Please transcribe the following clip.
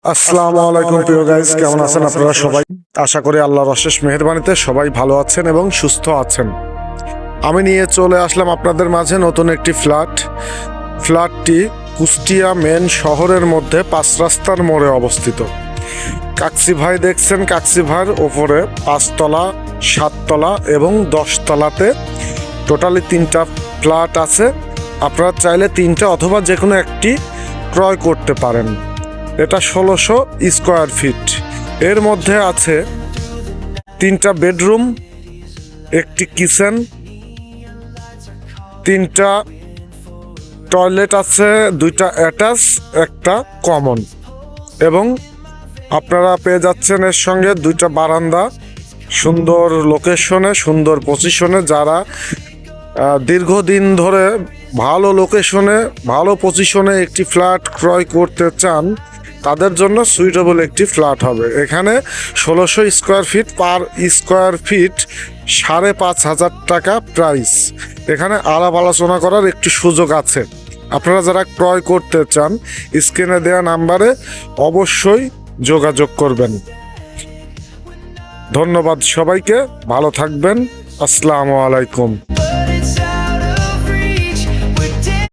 আসসালামু আলাইকুম প্রিয় গাইস, কেমন আছেন আপনারা সবাই? আশা করি আল্লাহর অশেষ মেহেরবানিতে সবাই ভালো আছেন এবং সুস্থ আছেন। আমি নিয়ে চলে আসলাম আপনাদের মাঝে নতুন একটি ফ্ল্যাটটি কুষ্টিয়া মেন শহরের মধ্যে 5 রাস্তার মোড়ে অবস্থিত। কাকসিভাই দেখছেন, কাকসিভাইয়ের ওপরে 5 তলা, 7 তলা এবং 10 তলাতে টোটালি 3টা ফ্ল্যাট আছে। আপনারা চাইলে 3টা অথবা যে কোনো একটি ক্রয় করতে পারেন। এটা 1600 স্কোয়ার ফিট। এর মধ্যে আছে 3টা বেডরুম, একটি কিচেন, 3টা টয়লেট আছে, 2টা অ্যাটাচ, একটা কমন, এবং আপনারা পেয়ে যাচ্ছেন এর সঙ্গে 2টা বারান্দা। সুন্দর লোকেশনে, সুন্দর পজিশনে যারা দীর্ঘদিন ধরে ভালো লোকেশনে, ভালো পজিশনে একটি ফ্ল্যাট ক্রয় করতে চান, তাদের জন্য সুইটেবল একটি ফ্ল্যাট হবে। এখানে 1600 square feet, per square feet 5,500 টাকা প্রাইস। এখানে আলাপ আলোচনা করার একটি সুযোগ আছে। আপনারা যারা ক্রয় করতে চান, স্ক্রিনে দেওয়া নাম্বারে অবশ্যই যোগাযোগ করবেন। ধন্যবাদ সবাইকে, ভালো থাকবেন। আসসালামু আলাইকুম।